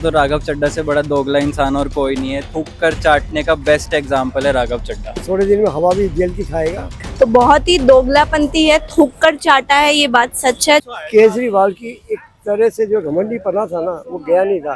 तो राघव चड्ढा से बड़ा दोगला इंसान और कोई नहीं है। थूक कर चाटने का बेस्ट एग्जाम्पल है राघव चड्ढा। थोड़े दिन में हवा भी जेल की खाएगा। तो बहुत ही दोगलापंती है, थूक कर चाटा है, ये बात सच है। केजरीवाल की एक तरह से जो घमंडी पना था ना, वो गया नहीं था।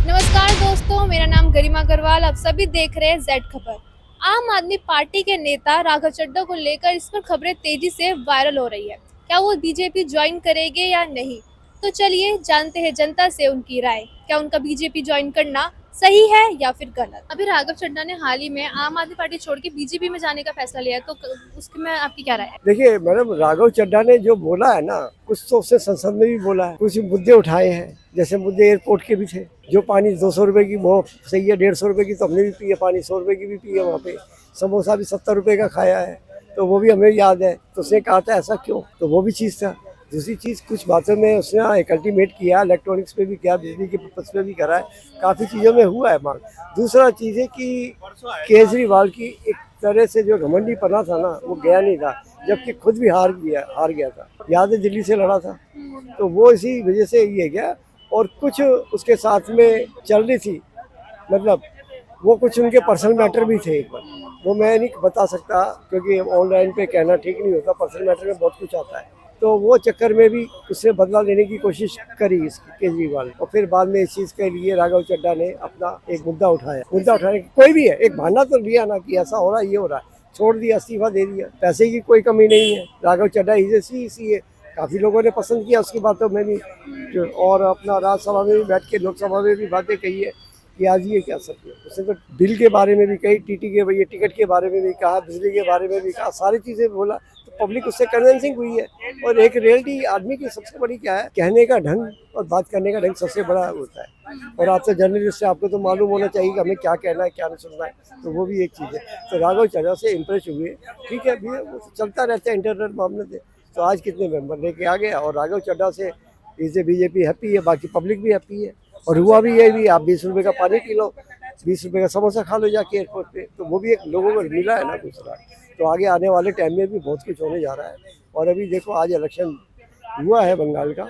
नमस्कार दोस्तों, मेरा नाम गरिमा अग्रवाल। आप सभी देख रहे हैं जेड खबर। आम आदमी पार्टी के नेता राघव चड्ढा को लेकर इस पर खबरें तेजी से वायरल हो रही है। क्या वो बीजेपी ज्वाइन करेंगे या नहीं, तो चलिए जानते हैं जनता से उनकी राय। क्या उनका बीजेपी ज्वाइन करना सही है या फिर गलत। अभी राघव चड्ढा ने हाल ही में आम आदमी पार्टी छोड़ के बीजेपी में जाने का फैसला लिया है, तो उसके में आपकी क्या राय है? देखिए मैडम, राघव चड्ढा ने जो बोला है ना, कुछ तो उसने संसद में भी बोला है, कुछ मुद्दे उठाए हैं। जैसे मुद्दे एयरपोर्ट के भी थे। जो पानी 200 रुपए की वो सही है, 150 रुपए की तो हमने भी पी है, पानी 100 रुपए की भी पी है। वहाँ पे समोसा भी 70 रुपए का खाया है, तो वो भी हमें याद है। तो उसने कहा था ऐसा क्यों, तो वो भी चीज़ था। दूसरी चीज़, कुछ बातों में उसने एक अल्टीमेट किया, इलेक्ट्रॉनिक्स पे भी किया, बिजली के पर्पज पे भी करा है, काफ़ी चीज़ों में हुआ है मांग। दूसरा चीज़ है कि केजरीवाल की एक तरह से जो घमंडी पना था ना, वो गया नहीं था, जबकि खुद भी हार गया था। याद है, दिल्ली से लड़ा था, तो वो इसी वजह से ये गया। और कुछ उसके साथ में चल रही थी, मतलब वो कुछ उनके पर्सनल मैटर भी थे। एक बार वो मैं नहीं बता सकता, क्योंकि ऑनलाइन पे कहना ठीक नहीं होता। पर्सनल मैटर में बहुत कुछ आता है, तो वो चक्कर में भी उससे बदला लेने की कोशिश करी केजरीवाल। और फिर बाद में इस चीज़ के लिए राघव चड्ढा ने अपना एक मुद्दा उठाया। मुद्दा उठाने कोई भी है, एक बहाना तो लिया ना कि ऐसा हो रहा है, ये हो रहा है, छोड़ दिया, इस्तीफा दे दिया। पैसे की कोई कमी नहीं है। राघव चड्ढा इसी काफ़ी लोगों ने पसंद किया उसकी बातों में भी, और अपना राज्यसभा में भी बैठ के, लोकसभा में भी बातें कही है कि आज ये क्या सकते हैं। उसने तो बिल के बारे में भी कही, टीटी के ये टिकट के बारे में भी कहा, बिजली के बारे में भी कहा, सारी चीज़ें बोला। तो पब्लिक उससे कन्विंसिंग हुई है। और एक रियलिटी आदमी की सबसे बड़ी क्या है, कहने का ढंग और बात करने का ढंग सबसे बड़ा होता है। और आप तो जर्नलिस्ट है, आपको तो मालूम होना चाहिए कि हमें क्या कहना है, क्या नहीं सुनना है। तो वो भी एक चीज़ है। तो राघव चड्ढा से इम्प्रेस हुए, ठीक है भैया, वो चलता रहता है इंटरनल मामले से। तो आज कितने मेंबर लेके आ गया, और राघव चड्ढा से इसे बीजेपी हैप्पी है, बाकी पब्लिक भी हैप्पी है। और हुआ भी ये भी, आप 20 रुपये का पानी पी लो, 20 रुपये का समोसा खा लो जाके एयरपोर्ट पे, तो वो भी एक लोगों को मिला है ना दूसरा। तो आगे आने वाले टाइम में भी बहुत कुछ होने जा रहा है। और अभी देखो, आज इलेक्शन हुआ है बंगाल का,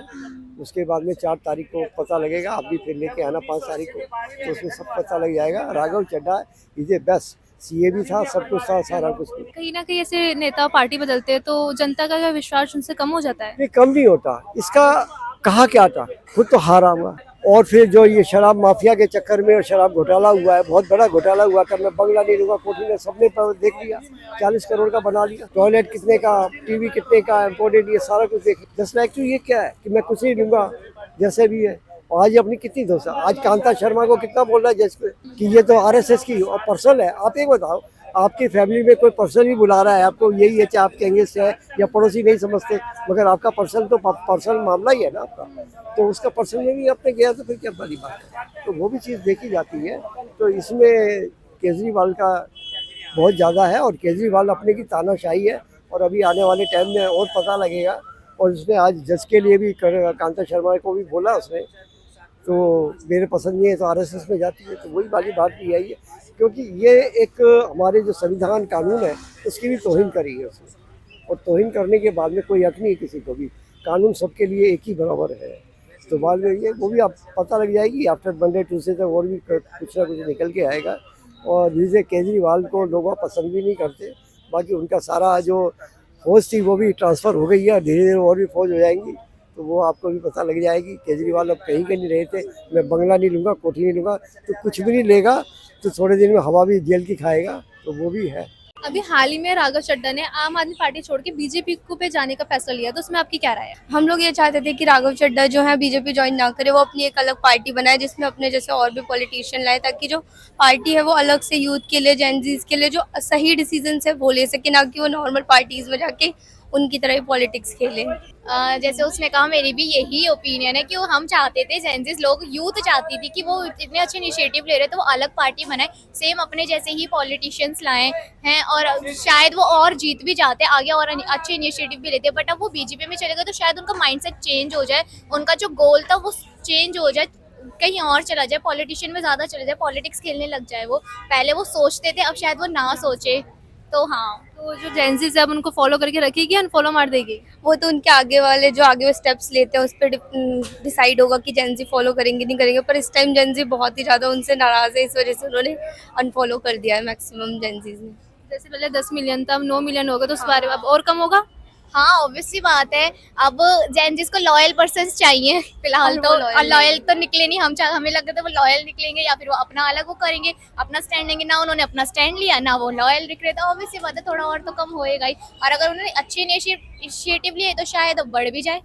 उसके बाद में 4 तारीख को पता लगेगा। आप भी फिर लेके आना 5 तारीख को, तो उसमें सब पता लग जाएगा। Raghav Chadha is a best, CA भी था, सब कुछ था, सारा कुछ। कहीं ना कहीं ऐसे नेता पार्टी बदलते हैं तो जनता का विश्वास उनसे कम हो जाता है। नहीं, कम नहीं होता। इसका कहा क्या था, खुद तो हारा हुआ। और फिर जो ये शराब माफिया के चक्कर में और शराब घोटाला हुआ है, बहुत बड़ा घोटाला हुआ था। मैं बंगला नहीं लूंगा, कोठी ने सबने देख लिया, 40 करोड़ का बना लिया। टॉयलेट कितने का, टीवी कितने का, इम्पोर्टेड, ये सारा कुछ देख। 10 लाख तो ये क्या है कि मैं कुछ नहीं लूंगा, जैसे भी है। और आज अपनी कितनी दोस्त, आज कांता शर्मा को कितना बोल रहा है जैसे कि ये तो आरएसएस की और पर्सनल है। आप एक बताओ, आपकी फैमिली में कोई पर्सन ही बुला रहा है आपको, यही है चाहे आपके अंगेज से है या पड़ोसी नहीं समझते, मगर आपका पर्सन तो पर्सनल मामला ही है ना आपका। तो उसका पर्सन में भी आपने गया, तो फिर क्या बड़ी बात है। तो वो भी चीज़ देखी जाती है। तो इसमें केजरीवाल का बहुत ज़्यादा है, और केजरीवाल अपने की तानाशाही है। और अभी आने वाले टाइम में और पता लगेगा। और उसने आज जज के लिए भी कांता शर्मा को भी बोला उसने, तो मेरे पसंद नहीं है तो आरएसएस में जाती है। तो वही वाली बात भी आई है, क्योंकि ये एक हमारे जो संविधान कानून है उसकी भी तौहीन करी है उसने। और तौहीन करने के बाद में कोई हक नहीं है किसी को भी, कानून सबके लिए एक ही बराबर है। तो बाद में ये वो भी आप पता लग जाएगी। आफ्टर मंडे ट्यूसडे तक और भी कुछ ना कुछ निकल के आएगा। और जिसे केजरीवाल को लोग पसंद भी नहीं करते, बाकी उनका सारा जो फौज थी वो भी ट्रांसफ़र हो गई है, धीरे धीरे और भी फौज हो जाएंगी। तो वो आपको भी पता लग जाएगी। केजरीवाल अब कहीं के नहीं रहे थे, मैं बंगला नहीं लूँगा, कोठी नहीं लूँगा, तो कुछ भी नहीं लेगा। तो थोड़े दिन में हवा भी जेल की खाएगा, तो वो भी है। अभी हाल ही में राघव चड्ढा ने आम आदमी पार्टी छोड़ के बीजेपी को पे जाने का फैसला लिया, तो उसमें आपकी क्या राय है? हम लोग ये चाहते थे कि राघव चड्ढा जो है बीजेपी ज्वाइन ना करे, वो अपनी एक अलग पार्टी बनाए जिसमें अपने जैसे और भी पॉलिटिशियन लाए, ताकि जो पार्टी है वो अलग से यूथ के लिए, जेनजीज के लिए जो सही डिसीजन है वो ले सके, ना कि वो नॉर्मल पार्टीज में जाके उनकी तरह ही पॉलिटिक्स खेले। जैसे उसने कहा, मेरी भी यही ओपिनियन है कि वो हम चाहते थे, जेंजिस लोग, यूथ चाहती थी कि वो इतने अच्छे इनिशिएटिव ले रहे थे, वो अलग पार्टी बनाए, सेम अपने जैसे ही पॉलिटिशियंस लाए हैं, और शायद वो और जीत भी जाते आगे और अच्छे इनिशिएटिव भी लेते। बट अब वो बीजेपी में चले गए तो शायद उनका माइंडसेट चेंज हो जाए, उनका जो गोल था वो चेंज हो जाए, कहीं और चला जाए, पॉलिटिशियन में ज़्यादा चले जाए, पॉलिटिक्स खेलने लग जाए। वो पहले वो सोचते थे, अब शायद वो ना सोचे। तो हाँ, तो जो जेंजीज है अब उनको फॉलो करके रखेगी, अनफॉलो मार देगी? वो तो उनके आगे वाले जो आगे वो स्टेप्स लेते हैं उस पर डिसाइड होगा कि जेंजी फॉलो करेंगे नहीं करेंगे। पर इस टाइम जेंजी बहुत ही ज़्यादा उनसे नाराज़ है, इस वजह से उन्होंने अनफॉलो कर दिया है मैक्सिमम जेंजीज ने। जैसे पहले 10 मिलियन था, अब 9 मिलियन हो गया, तो उस बारे में अब और कम होगा? हाँ ऑब्वियसली बात है। अब जेंजिस को लॉयल पर्सन्स चाहिए फिलहाल, और तो वो loyal लॉयल तो निकले नहीं। हमें लगता था वो लॉयल निकलेंगे या फिर वो अपना अलग वो करेंगे, अपना स्टैंड लेंगे। ना उन्होंने अपना स्टैंड लिया, ना वो लॉयल दिख रहे। तो ऑब्वियसली बात है थोड़ा और तो कम होएगा ही। और अगर उन्होंने अच्छे इनिशिएटिव लिए तो शायद अब बढ़ भी जाए।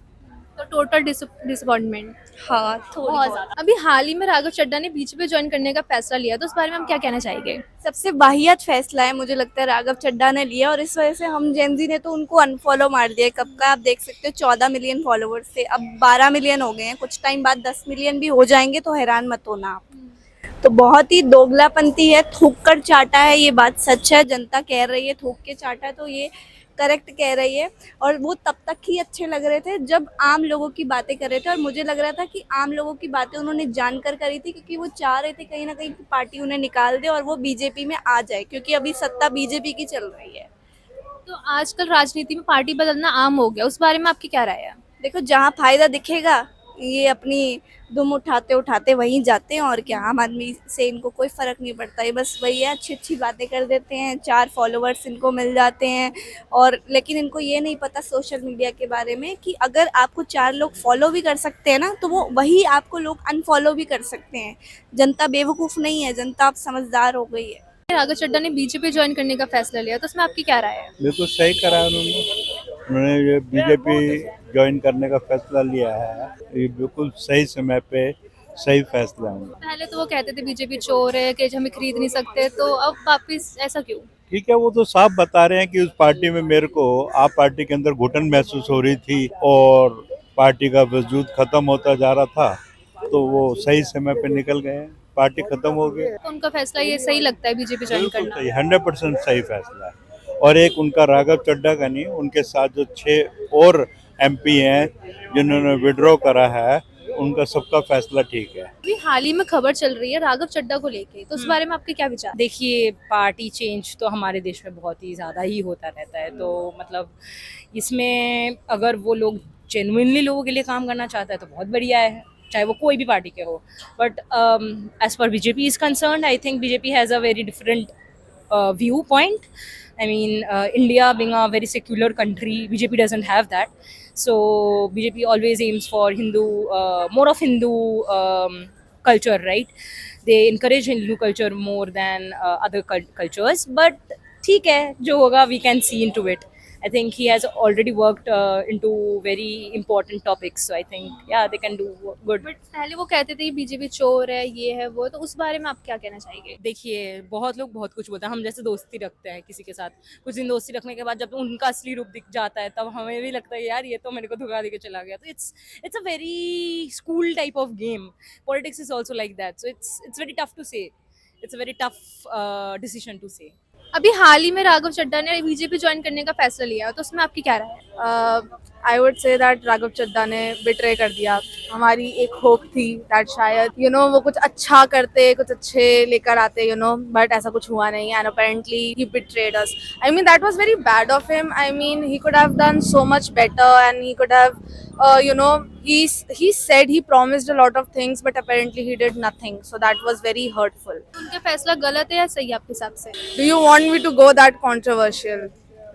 तो टोटल डिसअपॉइंटमेंट। हाँ, थोड़ी बहुत बहुत। अभी हाल ही में राघव चड्ढा ने बीजेपी ज्वाइन करने का फैसला लिया, तो उस बारे में हम क्या कहना चाहेंगे? सबसे वाहियात फैसला है मुझे लगता है राघव चड्ढा ने लिया, और इस वजह से हम जेनजी ने तो उनको अनफॉलो मार दिया है। कब का आप देख सकते हो 14 मिलियन फॉलोवर्स थे, अब 12 मिलियन हो गए हैं। कुछ टाइम बाद 10 मिलियन भी हो जाएंगे तो हैरान मत होना आप। तो बहुत ही दोगलापंती है, थूक कर चाटा है, ये बात सच है। जनता कह रही है थूक के चाटा, तो ये करेक्ट कह रही है। और वो तब तक ही अच्छे लग रहे थे जब आम लोगों की बातें कर रहे थे, और मुझे लग रहा था कि आम लोगों की बातें उन्होंने जानकर करी थी, क्योंकि वो चाह रहे थे कहीं ना कहीं कि पार्टी उन्हें निकाल दे और वो बीजेपी में आ जाए, क्योंकि अभी सत्ता बीजेपी की चल रही है। तो आजकल राजनीति में पार्टी बदलना आम हो गया, उस बारे में आपकी क्या राय है? देखो जहाँ फायदा दिखेगा ये अपनी दुम उठाते उठाते वहीं जाते हैं, और क्या। आम आदमी से इनको कोई फ़र्क नहीं पड़ता, ये बस वही है, अच्छी अच्छी बातें कर देते हैं, 4 फॉलोवर्स इनको मिल जाते हैं। और लेकिन इनको ये नहीं पता सोशल मीडिया के बारे में कि अगर आपको 4 लोग फॉलो भी कर सकते हैं ना, तो वो वही आपको लोग अनफॉलो भी कर सकते हैं। जनता बेवकूफ़ नहीं है, जनता अब समझदार हो गई है। राघव चड्ढा ने बीजेपी ज्वाइन करने का फैसला लिया, तो उसमें आपकी क्या राय है? बिल्कुल सही करा उन्होंने ये बीजेपी ज्वाइन करने का फैसला लिया है। ये बिल्कुल सही समय पे सही फैसला है। पहले तो वो कहते थे बीजेपी चोर है कि हमें खरीद नहीं सकते, तो अब वापिस ऐसा क्यों? ठीक है, वो तो साफ बता रहे हैं कि उस पार्टी में मेरे को आप पार्टी के अंदर घुटन महसूस हो रही थी और पार्टी का वजूद खत्म होता जा रहा था, तो वो सही समय पे निकल गए हैं, पार्टी खत्म हो गई। तो उनका फैसला ये सही लगता है बीजेपी ज्वाइन बिल्कुल करना? सही, 100% सही फैसला है। और एक उनका राघव चड्ढा का नहीं, उनके साथ जो 6 और MP हैं जिन्होंने विड्रॉ करा है, उनका सबका फैसला ठीक है। अभी हाल ही में खबर चल रही है राघव चड्ढा को लेके, तो उस बारे में आपके क्या विचार? देखिए, पार्टी चेंज तो हमारे देश में बहुत ही ज़्यादा ही होता रहता है, तो मतलब इसमें अगर वो लोग जेन्युइनली लोगों के लिए काम करना चाहता है तो बहुत बढ़िया है, चाहे वो कोई भी पार्टी के हो। But as per BJP is concerned, I think BJP has a very different view point. I mean, India being a very secular country, BJP doesn't have that. So BJP always aims for more of Hindu culture, right? They encourage Hindu culture more than other cultures. But ठीक है, जो होगा we can see into it. I think he has already worked into very important topics, so I think yeah they can do good. But पहले वो कहते थे BJP चोर है, ये है वो, तो उस बारे में आप क्या कहना चाहेंगे? देखिए, बहुत लोग बहुत कुछ बोलते हैं। हम जैसे दोस्ती रखते हैं किसी के साथ, कुछ दिन दोस्ती रखने के बाद जब उनका असली रूप दिख जाता है तब हमें भी लगता है यार ये तो मेरे को धोखा दे के चला गया। तो it's a very school type of game. Politics is also like that, so it's very tough to say. It's a very tough decision to say. अभी हाल ही में राघव चड्ढा ने बीजेपी ज्वाइन करने का फैसला लिया, तो उसमें आपकी क्या राय है? I would say that Raghav Chadha ने बिट्रे कर दिया। हमारी एक होप थी दैट शायद वो कुछ अच्छा करते, कुछ अच्छे लेकर आते, बट ऐसा कुछ हुआ नहीं, and apparently he betrayed us. I mean that was very bad of him. I mean he could have done so much better, and he could have he said he promised a lot of things, but apparently he did nothing, so that was very hurtful. उनका फैसला गलत है या सही है आपके हिसाब से? Do you want me to go that controversial?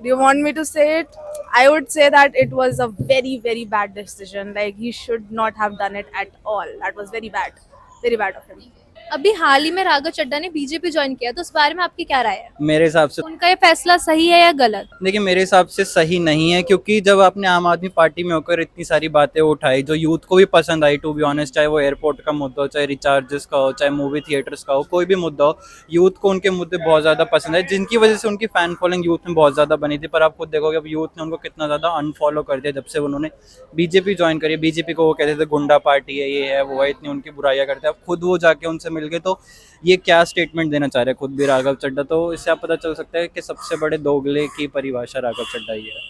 Do you want me to say it? I would say that it was a very, very bad decision. Like, he should not have done it at all. That was very bad of him. अभी हाल ही में राघव चड्ढा ने BJP join किया, तो उस बारे में आपकी क्या राय है? मेरे हिसाब से उनका ये फैसला सही है या गलत? देखिए, मेरे हिसाब से सही नहीं है, क्योंकि जब आपने आम आदमी पार्टी में होकर इतनी सारी बातें उठाई जो यूथ को भी पसंद आई, टू बी ऑनेस्ट, चाहे वो एयरपोर्ट का मुद्दा हो, चाहे रिचार्जेस का हो, चाहे मूवी थिएटर्स का हो, कोई भी मुद्दा हो, यूथ को उनके मुद्दे बहुत ज़्यादा पसंद है, जिनकी वजह से उनकी फ़ैन फॉलोइंग यूथ में बहुत ज़्यादा बनी थी। पर आप खुद देखोगे अब यूथ ने उनको कितना ज़्यादा अनफॉलो कर दिया जब से उन्होंने बीजेपी ज्वाइन करी। बीजेपी को वो कहते थे गुंडा पार्टी है, ये है वो है, इतनी उनकी बुराइयाँ करते हैं। अब खुद वो जाके उनसे मिल गए, तो ये क्या स्टेटमेंट देना चाह रहे हैं खुद भी राघव चड्ढा। तो इससे आप पता चल सकता है कि सबसे बड़े दोगले की परिभाषा राघव चड्ढा ही है।